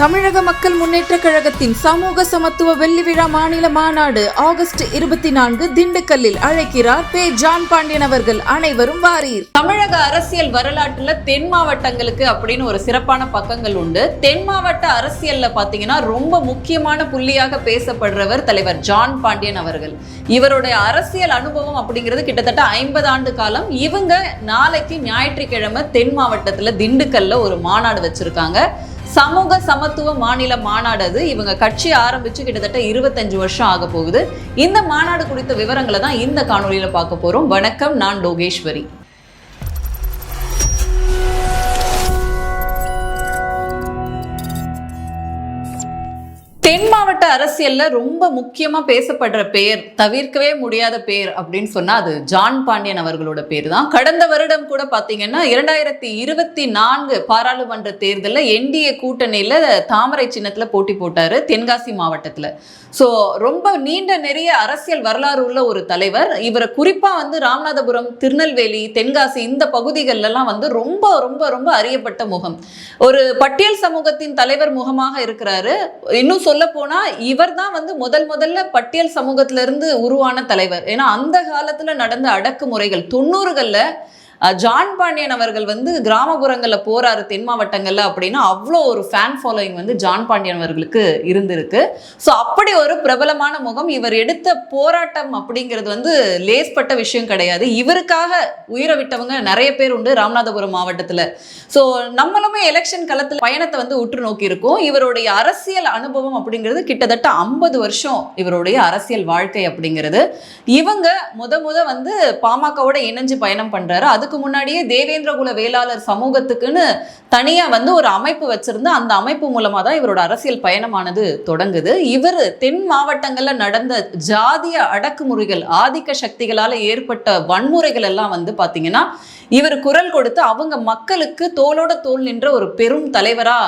தமிழக மக்கள் முன்னேற்ற கழகத்தின் சமூக சமத்துவ வெள்ளி விழா மாநில மாநாடு ஆகஸ்ட் 24 திண்டுக்கல்லில் அழைக்கிறார் பே. ஜான் பாண்டியன் அவர்கள். அனைவரும் வாரீர். தமிழக அரசியல் வரலாற்றுல தென் மாவட்டங்களுக்கு அப்படின்னு ஒரு சிறப்பான பக்கங்கள் உண்டு. தென் மாவட்ட அரசியல்ல பாத்தீங்கன்னா ரொம்ப முக்கியமான புள்ளியாக பேசப்படுறவர் தலைவர் ஜான் பாண்டியன் அவர்கள். இவருடைய அரசியல் அனுபவம் அப்படிங்கிறது கிட்டத்தட்ட 50 ஆண்டு காலம். இவங்க நாளைக்கு ஞாயிற்றுக்கிழமை தென் மாவட்டத்துல திண்டுக்கல்ல ஒரு மாநாடு வச்சிருக்காங்க. சமூக சமத்துவ மாநில மாநாடு. அது இவங்க கட்சி ஆரம்பிச்சு கிட்டத்தட்ட 25 வருஷம் ஆக போகுது. இந்த மாநாடு குறித்த விவரங்களை தான் இந்த காணொலியில பார்க்க போறோம். வணக்கம், நான் லோகேஸ்வரி. தென் மாவட்ட அரசியல்ல ரொம்ப முக்கியமா பேசப்படுற பெயர், தவிர்க்கவே முடியாத பெயர் அப்படின்னு சொன்னா அது ஜான் பாண்டியன் அவர்களோட பேர் தான். கடந்த வருடம் கூட பாத்தீங்கன்னா 2024 பாராளுமன்ற தேர்தலில் என்டிஏ கூட்டணியில தாமரை சின்னத்துல போட்டி போட்டாரு தென்காசி மாவட்டத்துல. ஸோ ரொம்ப நீண்ட நிறைய அரசியல் வரலாறு உள்ள ஒரு தலைவர். இவரை குறிப்பா ராமநாதபுரம், திருநெல்வேலி, தென்காசி இந்த பகுதிகளெல்லாம் ரொம்ப ரொம்ப ரொம்ப அறியப்பட்ட முகம். ஒரு பட்டியல் சமூகத்தின் தலைவர் முகமாக இருக்கிறாரு. இன்னும் சொல்ல போனா இவர் தான் முதல்ல பட்டியல் சமூகத்திலிருந்து உருவான தலைவர். ஏன்னா அந்த காலத்துல நடந்த அடக்குமுறைகள் 90கள்ல ஜான் பாண்டியன் அவர்கள் கிராமப்புறங்கள்ல போறாரு தென் மாவட்டங்கள்ல அப்படின்னா அவ்வளோ ஒரு ஃபேன் ஃபாலோயிங் ஜான் பாண்டியன் அவர்களுக்கு இருந்திருக்கு. ஸோ அப்படி ஒரு பிரபலமான முகம். இவர் எடுத்த போராட்டம் அப்படிங்கிறது லேஸ்பட்ட விஷயம் கிடையாது. இவருக்காக உயிரை விட்டவங்க நிறைய பேர் உண்டு ராமநாதபுரம் மாவட்டத்துல. ஸோ நம்மளுமே எலெக்ஷன் களத்துல பயணத்தை உற்று நோக்கி இருக்கோம். இவருடைய அரசியல் அனுபவம் அப்படிங்கிறது கிட்டத்தட்ட 50 வருஷம் இவருடைய அரசியல் வாழ்க்கை அப்படிங்கிறது. இவங்க முத பாமகவோட இணைஞ்சு பயணம் பண்றாரு. அதுக்கு முன்னாடியே தேவேந்திர குல வேளாளர் சமூகத்துக்குன்னு தனியா ஒரு அமைப்பு வச்சிருந்து அந்த அமைப்பு மூலமா தான் இவரோட அரசியல் பயணமானது தொடங்குது. இவர் தென் மாவட்டங்கள்ல நடந்த ஜாதிய அடக்குமுறைகள், ஆதிக்க சக்திகளால ஏற்பட்ட வன்முறைகள் எல்லாம் பாத்தீங்கன்னா இவர் குரல் கொடுத்து அவங்க மக்களுக்கு தோளோட தோள் நின்ற ஒரு பெரும் தலைவரா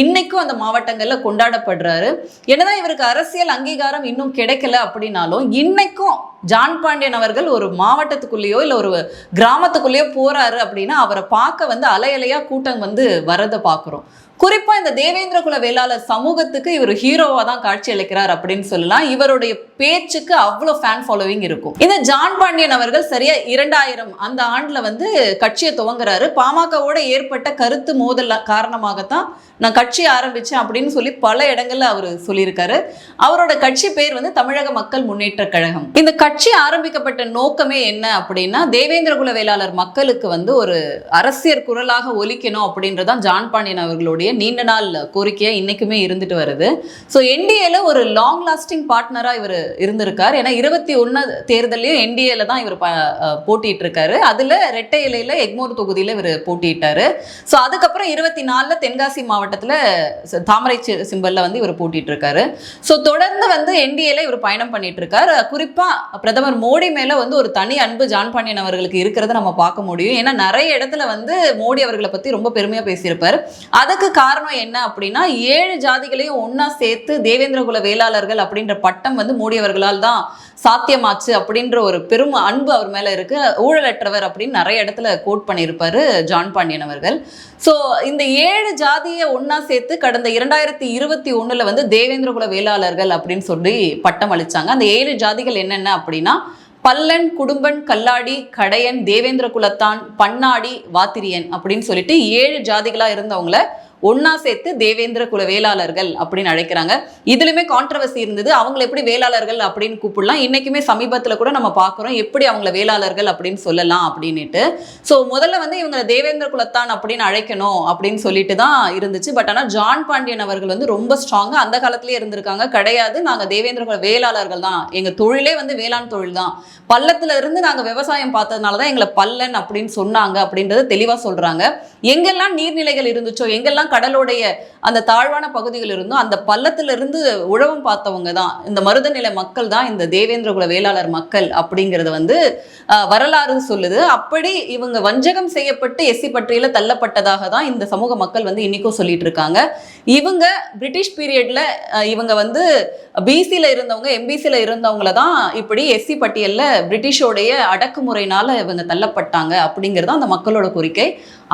இன்னைக்கும் அந்த மாவட்டங்கள்ல கொண்டாடப்படுறாரு. என்னதான் இவருக்கு அரசியல் அங்கீகாரம் இன்னும் கிடைக்கல அப்படின்னாலும் இன்னைக்கும் ஜான் பாண்டியன் அவர்கள் ஒரு மாவட்டத்துக்குள்ளேயோ இல்ல ஒரு கிராமத்துக்குள்ளேயோ போறாரு அப்படின்னா அவரை பார்க்க அலையலையா கூட்டம் வரதை பார்க்கிறோம். குறிப்பா இந்த தேவேந்திர குல வேளாளர் சமூகத்துக்கு இவர் ஹீரோவா தான் காட்சி அளிக்கிறார் அப்படின்னு சொல்லலாம். இவருடைய பேச்சுக்கு அவ்வளோ ஃபேன் ஃபாலோவிங் இருக்கும். இந்த ஜான் பாண்டியன் அவர்கள் சரியா 2000 அந்த ஆண்டுல கட்சியை துவங்குறாரு. பாமகவோட ஏற்பட்ட கருத்து மோதல் காரணமாகத்தான் நான் கட்சி ஆரம்பிச்சேன் அப்படின்னு சொல்லி பல இடங்கள்ல அவர் சொல்லியிருக்காரு. அவரோட கட்சி பேர் தமிழக மக்கள் முன்னேற்ற கழகம். இந்த கட்சி ஆரம்பிக்கப்பட்ட நோக்கமே என்ன அப்படின்னா தேவேந்திர குல வேளாளர் மக்களுக்கு ஒரு அரசியல் குரலாக ஒலிக்கணும் அப்படின்றதான் ஜான் பாண்டியன் அவர்களுடைய நீண்ட நாள் கோரிக்கையா இன்னைக்குமே இருந்துட்டு வருது. ஸோ என்டிஏல ஒரு லாங் லாஸ்டிங் பார்ட்னரா இவர் இருந்திருக்கார். ஏன்னா 21 தேர்தலையும் என்டிஏல தான் இவர் போட்டிட்டு இருக்காரு. அதுல ரெட்டை இலையில எக்மோர் தொகுதியில இவர் போட்டிட்டாரு. ஸோ அதுக்கப்புறம் 24 தென்காசி மாவட்டத்துல தாமரை சிம்பல்ல இவர் போட்டிட்டு இருக்காரு. ஸோ தொடர்ந்து என்டிஏல இவர் பயணம் பண்ணிட்டு இருக்காரு. குறிப்பா பிரதமர் மோடி மேல ஒரு தனி அன்பு ஜான் பாண்டியன் அவர்களுக்கு இருக்கிறத நம்ம பார்க்க முடியும். ஏன்னா நிறைய இடத்துல மோடி அவர்களை பத்தி ரொம்ப பெருமையா பேசியிருப்பாரு. அதுக்கு காரணம் என்ன அப்படின்னா 7 ஜாதிகளையும் ஒன்னா சேர்த்து தேவேந்திர குல வேளாளர்கள் அப்படின்ற பட்டம் மோடி அவர்களால் தான் சாத்தியமாச்சு அப்படின்ற ஒரு பெரும் அன்பு அவர் மேல இருக்கு. ஊழலற்றவர் அப்படின்னு நிறைய இடத்துல கோட் பண்ணியிருப்பாரு ஜான் பாண்டியன் அவர்கள். ஸோ இந்த 7 ஜாதியை ஒன்னா சேர்த்து கடந்த 2021 தேவேந்திர குல வேளாளர்கள் அப்படின்னு சொல்லி பட்டம் அளிச்சாங்க. அந்த 7 ஜாதிகள் என்னென்ன அப்படின்னா பல்லன், குடும்பன், கல்லாடி, கடையன், தேவேந்திர குலத்தான், பன்னாடி, வாத்திரியன் அப்படின்னு சொல்லிட்டு 7 ஜாதிகளா இருந்தவங்கள ஒன்னா சேர்த்து தேவேந்திர குல வேளாளர்கள் அப்படின்னு அழைக்கிறாங்க. இதுலயுமே கான்ட்ரவர்சி இருந்தது. அவங்களை எப்படி வேளாளர்கள் அப்படின்னு கூப்பிடலாம், இன்னைக்குமே சமீபத்துல கூட நம்ம பார்க்கிறோம் எப்படி அவங்களை வேளாளர்கள் அப்படின்னு சொல்லலாம் அப்படின்னுட்டு. ஸோ முதல்ல இவங்க தேவேந்திர குலத்தான் அப்படின்னு அழைக்கணும் அப்படின்னு சொல்லிட்டு தான் இருந்துச்சு. பட் ஆனால் ஜான் பாண்டியன் அவர்கள் ரொம்ப ஸ்ட்ராங்கா அந்த காலத்திலேயே இருந்திருக்காங்க. கிடையாது, நாங்க தேவேந்திர குல வேளாளர்கள் தான், எங்க தொழிலே வேளாண் தொழில் தான், பள்ளத்துல இருந்து நாங்க விவசாயம் பார்த்ததுனாலதான் எங்களை பல்லன் அப்படின்னு சொன்னாங்க அப்படின்றத தெளிவா சொல்றாங்க. எங்கெல்லாம் நீர்நிலைகள் இருந்துச்சோ, எங்கெல்லாம் கடலுடைய அந்த தாழ்வான பகுதிகள் இருந்தும் அந்த பள்ளத்துல இருந்து உழவம் பார்த்தவங்க தான் இந்த மருதநில மக்கள் தான் இந்த தேவேந்திர குல வேளாளர் மக்கள் அப்படிங்கிறது வரலாறு சொல்லுது. அப்படி இவங்க வஞ்சகம் செய்யப்பட்டு எஸ்சி பட்டியல தள்ளப்பட்டதாக தான் இந்த சமூக மக்கள் இன்னைக்கும் சொல்லிட்டு இருக்காங்க. இவங்க பிரிட்டிஷ் பீரியட்ல இவங்க பிசில இருந்தவங்க, எம்பிசில இருந்தவங்கள தான் இப்படி எஸ்சி பட்டியல்ல பிரிட்டிஷோடைய அடக்குமுறையினால இவங்க தள்ளப்பட்டாங்க அப்படிங்கிறது அந்த மக்களோட கோரிக்கை.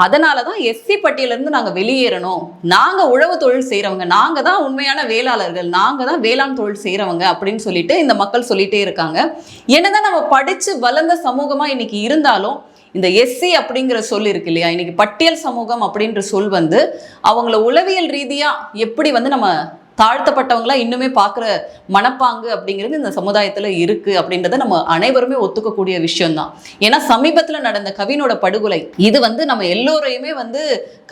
அதனாலதான் எஸ்சி பட்டியலிருந்து நாங்க வெளியேறணும், நாங்க உழவு தொழில் செய்யறவங்க, நாங்க தான் உண்மையான வேளாளர்கள், நாங்க தான் வேளாண் தொழில் செய்யறவங்க அப்படின்னு சொல்லிட்டு இந்த மக்கள் சொல்லிட்டே இருக்காங்க. என்னதான் நம்ம படிச்சு வளர்ந்த சமூகமா இன்னைக்கு இருந்தாலும் இந்த எஸ்சி அப்படிங்கிற சொல் இருக்கு இல்லையா, இன்னைக்கு பட்டியல் சமூகம் அப்படின்ற சொல் வந்து அவங்கள உளவியல் ரீதியா எப்படி வந்து நம்ம தாழ்த்தப்பட்டவங்களா இன்னுமே பார்க்குற மனப்பாங்கு அப்படிங்கிறது இந்த சமுதாயத்தில் இருக்கு அப்படின்றத நம்ம அனைவருமே ஒத்துக்கக்கூடிய விஷயம்தான். ஏன்னா சமீபத்தில் நடந்த கவினோட படுகொலை இது வந்து நம்ம எல்லோரையுமே வந்து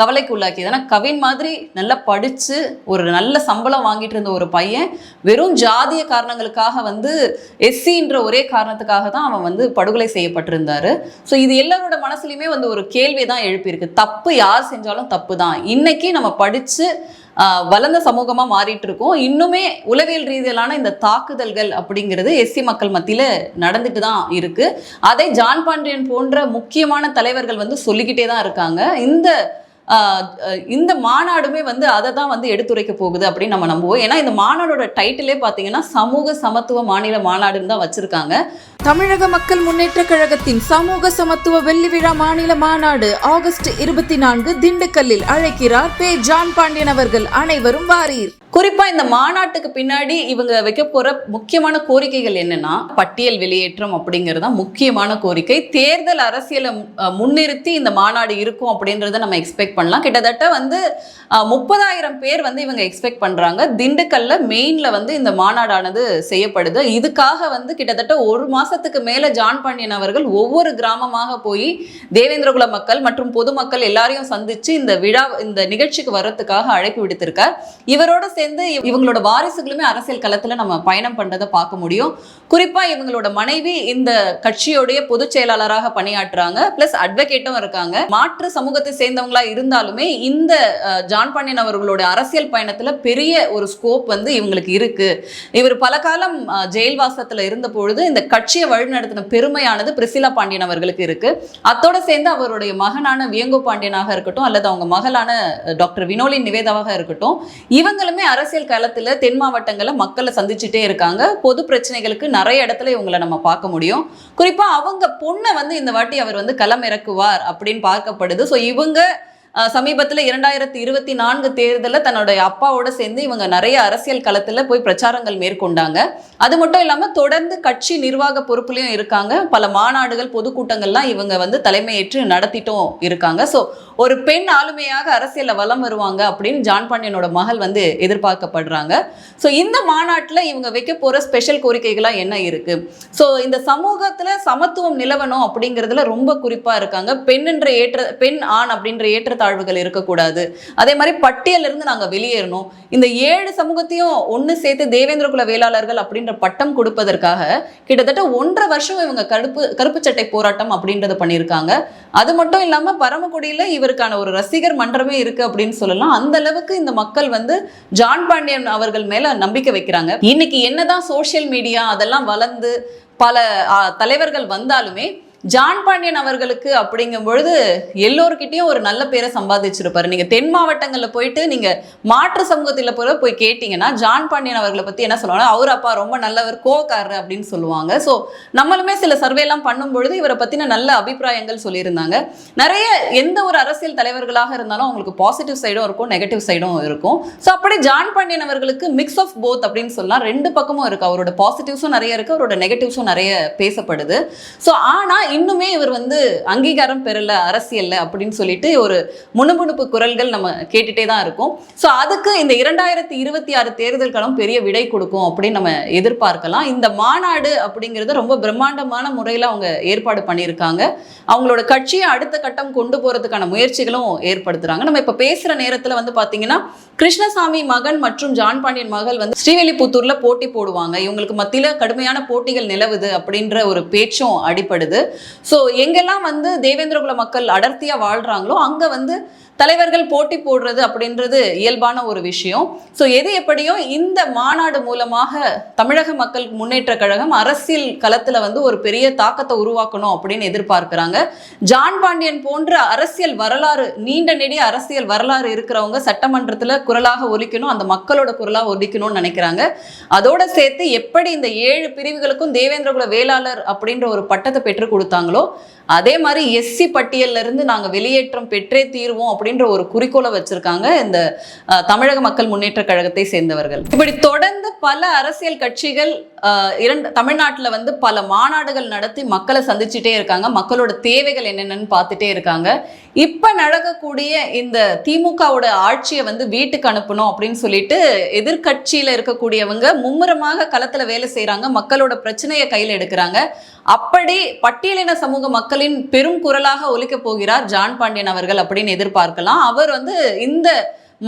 கவலைக்கு உள்ளாக்கியது. ஏன்னா கவின் மாதிரி நல்லா படித்து ஒரு நல்ல சம்பளம் வாங்கிட்டு இருந்த ஒரு பையன் வெறும் ஜாதிய காரணங்களுக்காக வந்து எஸ்சின்ற ஒரே காரணத்துக்காக தான் அவன் வந்து படுகொலை செய்யப்பட்டிருந்தாரு. ஸோ இது எல்லாரோட மனசுலையுமே வந்து ஒரு கேள்வி தான் எழுப்பியிருக்கு. தப்பு யார் செஞ்சாலும் தப்பு தான். இன்னைக்கு நம்ம படித்து வளர்ந்த சமூகமா மாறிட்டு இருக்கோம். இன்னுமே உளவியல் ரீதியிலான இந்த தாக்குதல்கள் அப்படிங்கிறது எஸ்சி மக்கள் மத்தியில நடந்துட்டு தான் இருக்கு. அதை ஜான் பாண்டியன் போன்ற முக்கியமான தலைவர்கள் வந்து சொல்லிக்கிட்டே தான் இருக்காங்க. இந்த மாநாடுமே வந்து அதை தான் வந்து எடுத்துரைக்க போகுது அப்படின்னு நம்ம நம்புவோம். ஏன்னா இந்த மாநாடோட டைட்டிலே பார்த்தீங்கன்னா சமூக சமத்துவ மாநில மாநாடுன்னு தான் வச்சிருக்காங்க. தமிழக மக்கள் முன்னேற்ற கழகத்தின் சமூக சமத்துவ வெள்ளி விழா மாநில மாநாடு ஆகஸ்ட் 24 திண்டுக்கல்லில் அழைக்கிறார் பே. ஜான் பாண்டியன் அவர்கள். அனைவரும் வாரீர். குறிப்பா இந்த மாநாட்டுக்கு பின்னாடி இவங்க வைக்க போற முக்கியமான கோரிக்கைகள் என்னன்னா, பட்டியல் வெளியேற்றம் அப்படிங்கிறது தான் முக்கியமான கோரிக்கை. தேர்தல் அரசியலை முன்னிறுத்தி இந்த மாநாடு இருக்கும் அப்படின்றத நம்ம எக்ஸ்பெக்ட் பண்ணலாம். கிட்டத்தட்ட வந்து 30,000 பேர் வந்து இவங்க எக்ஸ்பெக்ட் பண்றாங்க. திண்டுக்கல்ல மெயின்ல வந்து இந்த மாநாடானது செய்யப்படுது. இதுக்காக வந்து கிட்டத்தட்ட ஒரு மாசத்துக்கு மேல ஜான் பாண்டியன் அவர்கள் ஒவ்வொரு கிராமமாக போய் தேவேந்திரகுல மக்கள் மற்றும் பொதுமக்கள் எல்லாரையும் சந்திச்சு இந்த நிகழ்ச்சிக்கு வர்றதுக்காக அழைப்பு விடுத்திருக்கார். இவரோட சேர்ந்து இவங்களோட வாரிசுகளுமே அரசியல் களத்துல நம்ம பயணம் பண்றதை பார்க்க முடியும். குறிப்பா இவங்களோட மனைவி இந்த கட்சியோடைய பொதுச் செயலாளராக பணியாற்றுறாங்க, பிளஸ் அட்வொகேட்டும் இருக்காங்க. மாற்று சமூகத்தை சேர்ந்தவங்களா இருந்தாலுமே இந்த ஜான் பாண்டியன் அவர்களோட அரசியல் பயணத்துல பெரிய ஒரு ஸ்கோப் வந்து இவங்களுக்கு இருக்கு. இவர் பல காலம் ஜெயில்வாசத்துல இருந்த பொழுது இந்த கட்சியை வழிநடத்தின பெருமையானது பிரிசிலா பாண்டியன் அவர்களுக்கு இருக்கு. அத்தோட சேர்ந்து அவருடைய மகனான வியங்கோ பாண்டியனாக இருக்கட்டும் அல்லது அவங்க மகளான டாக்டர் வினோலின் நிவேதாவாக இருக்கட்டும், இவங்களுமே அரசியல் காலத்துல தென் மாவட்டங்கள்ல மக்களை சந்திச்சுட்டே இருக்காங்க. பொது பிரச்சனைகளுக்கு நிறைய இடத்துல இவங்களை நம்ம பார்க்க முடியும். குறிப்பா அவங்க பொண்ணை வந்து இந்த வாட்டி அவர் வந்து களம் இறக்குவார் அப்படின்னு பார்க்கப்படுது. ஸோ இவங்க சமீபத்தில் 2024 தேர்தலில் தன்னுடைய அப்பாவோட சேர்ந்து இவங்க நிறைய அரசியல் களத்தில் போய் பிரச்சாரங்கள் மேற்கொண்டாங்க. அது மட்டும் இல்லாமல் தொடர்ந்து கட்சி நிர்வாக பொறுப்புலையும் இருக்காங்க. பல மாநாடுகள் பொதுக்கூட்டங்கள்லாம் இவங்க வந்து தலைமையேற்று நடத்திட்டும் இருக்காங்க. ஸோ ஒரு பெண் ஆளுமையாக அரசியலில் வலம் வருவாங்க அப்படின்னு ஜான் பாண்டியனோட மகள் வந்து எதிர்பார்க்கப்படுறாங்க. ஸோ இந்த மாநாட்டில் இவங்க வைக்க போகிற ஸ்பெஷல் கோரிக்கைகளாக என்ன இருக்கு? ஸோ இந்த சமூகத்தில் சமத்துவம் நிலவணும் அப்படிங்கிறதுல ரொம்ப குறிப்பாக இருக்காங்க. பெண் ஆண் அப்படின்ற ஏற்ற தாழ்வுகள் இருக்கக்கூடாது. அதே மாதிரி பட்டியல இருந்து நாங்க வெளியேறணும். இந்த 7 சமூகத்தையும் ஒன்னு சேர்த்து தேவேந்திரகுல வேளாளர்கள் அப்படின்ற பட்டம் கொடுப்பதற்காக கிட்டத்தட்ட 1.5 வருஷம் இவங்க கருப்பு சட்டை போராட்டம் அப்படின்றத பண்ணியிருக்காங்க. அது மட்டும் இல்லாம பரமக்குடியில இவருக்கான ஒரு ரசிகர் மன்றமே இருக்கு அப்படின்னு சொல்லலாம். அந்த அளவுக்கு இந்த மக்கள் வந்து ஜான் பாண்டியன் அவர்கள் மேல நம்பிக்கை வைக்கிறாங்க. இன்னைக்கு என்னதான் சோசியல் மீடியா அதெல்லாம் வளர்ந்து பல தலைவர்கள் வந்தாலுமே ஜான் பாண்டியன் அவர்களுக்கு அப்படிங்கும் பொழுது எல்லோருக்கிட்டையும் ஒரு நல்ல பேரை சம்பாதிச்சிருப்பாரு. நீங்க தென் மாவட்டங்கள்ல போயிட்டு நீங்க மாற்று சமூகத்தில் போய் கேட்டீங்கன்னா ஜான் பாண்டியன் அவர்களை பத்தி என்ன சொல்லுவாங்க, அவர் அப்பா ரொம்ப நல்லவர், கோக்காரர் அப்படின்னு சொல்லுவாங்க. ஸோ நம்மளுமே சில சர்வே எல்லாம் பண்ணும் பொழுது இவரை பத்தின நல்ல அபிப்பிராயங்கள் சொல்லியிருந்தாங்க. நிறைய எந்த ஒரு அரசியல் தலைவர்களாக இருந்தாலும் அவங்களுக்கு பாசிட்டிவ் சைடும் இருக்கும், நெகட்டிவ் சைடும் இருக்கும். ஸோ அப்படி ஜான் பாண்டியன் அவர்களுக்கு மிக்ஸ் ஆஃப் போத் அப்படின்னு சொல்லலாம். 2 பக்கமும் இருக்கு. அவரோட பாசிட்டிவ்ஸும் நிறைய இருக்கு, அவரோட நெகட்டிவ்ஸும் நிறைய பேசப்படுது. ஸோ ஆனா இன்னுமே இவர் வந்து அங்கீகாரம் பெறல அரசியல்ல அப்படின்னு சொல்லிட்டு ஒரு முணுமுணுப்பு குரல்கள் நம்ம கேட்டுட்டே தான் இருக்கும். ஸோ அதுக்கு இந்த 2026 தேர்தல் களம் பெரிய விடை கொடுக்கும் அப்படின்னு நம்ம எதிர்பார்க்கலாம். இந்த மாநாடு அப்படிங்கிறது ரொம்ப பிரம்மாண்டமான முறையில் அவங்க ஏற்பாடு பண்ணியிருக்காங்க. அவங்களோட கட்சியை அடுத்த கட்டம் கொண்டு போறதுக்கான முயற்சிகளும் ஏற்படுத்துறாங்க. நம்ம இப்ப பேசுற நேரத்துல வந்து பாத்தீங்கன்னா கிருஷ்ணசாமி மகன் மற்றும் ஜான் பாண்டியன் மகள் வந்து ஸ்ரீவில்லிபுத்தூர்ல போட்டி போடுவாங்க. இவங்களுக்கு மத்தியில கடுமையான போட்டிகள் நிலவுது அப்படின்ற ஒரு பேச்சும் அடிப்படுது. ஸோ எங்கெல்லாம் வந்து தேவேந்திரகுல மக்கள் அடர்த்தியா வாழ்றாங்களோ அங்க வந்து தலைவர்கள் போட்டி போடுறது அப்படின்றது இயல்பான ஒரு விஷயம். ஸோ எது எப்படியோ இந்த மாநாடு மூலமாக தமிழக மக்கள் முன்னேற்ற கழகம் அரசியல் களத்துல ஒரு பெரிய தாக்கத்தை உருவாக்கணும் அப்படின்னு எதிர்பார்க்கிறாங்க. ஜான் பாண்டியன் போன்ற அரசியல் வரலாறு, நீண்ட நெடிய அரசியல் வரலாறு இருக்கிறவங்க சட்டமன்றத்துல குரலாக ஒலிக்கணும், அந்த மக்களோட குரலாக ஒலிக்கணும்னு நினைக்கிறாங்க. அதோட சேர்த்து எப்படி இந்த 7 பிரிவுகளுக்கும் தேவேந்திரகுல வேளாளர் அப்படின்ற ஒரு பட்டத்தை பெற்றுக் கொடுத்தாங்களோ அதே மாதிரி எஸ்சி பட்டியல்ல இருந்து நாங்க வெளியேற்றம் பெற்றே தீர்வோம் அப்படின்ற ஒரு குறிக்கோளை வச்சிருக்காங்க இந்த தமிழக மக்கள் முன்னேற்ற கழகத்தை சேர்ந்தவர்கள். இப்படி தொடர்ந்து பல அரசியல் கட்சிகள் தமிழ்நாட்டுல பல மாநாடுகள் நடத்தி மக்களை சந்திச்சுட்டே இருக்காங்க, மக்களோட தேவைகள் என்னென்னு பார்த்துட்டே இருக்காங்க. இப்ப நடக்கக்கூடிய இந்த திமுகவோட ஆட்சியை வீட்டுக்கு அனுப்பணும் அப்படின்னு சொல்லிட்டு எதிர்கட்சியில இருக்கக்கூடியவங்க மும்முரமாக களத்துல வேலை செய்யறாங்க, மக்களோட பிரச்சனையை கையில எடுக்கிறாங்க. அப்படி பட்டியலின சமூக மக்களின் பெரும் குரலாக ஒலிக்க போகிறார் ஜான் பாண்டியன் அவர்கள் அப்படின்னு எதிர்பார்க்கலாம். அவர் இந்த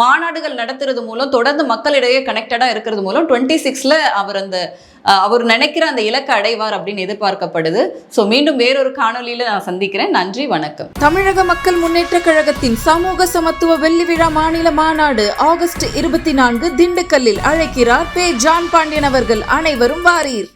மாநாடுகள் நடத்துறது மூலம் தொடர்ந்து மக்களிடையே கனெக்டடா இருக்கிறது மூலம் 26ல அவர் நினைக்கிற அந்த இலக்கை அடைவார் அப்படின்னு எதிர்பார்க்கப்படுது. ஸோ மீண்டும் வேறொரு காணொலியில நான் சந்திக்கிறேன். நன்றி, வணக்கம். தமிழக மக்கள் முன்னேற்ற கழகத்தின் சமூக சமத்துவ வெள்ளி விழா மாநில மாநாடு ஆகஸ்ட் 24 திண்டுக்கல்லில் அழைக்கிறார் பே. ஜான் பாண்டியன் அவர்கள். அனைவரும் வாரீர்.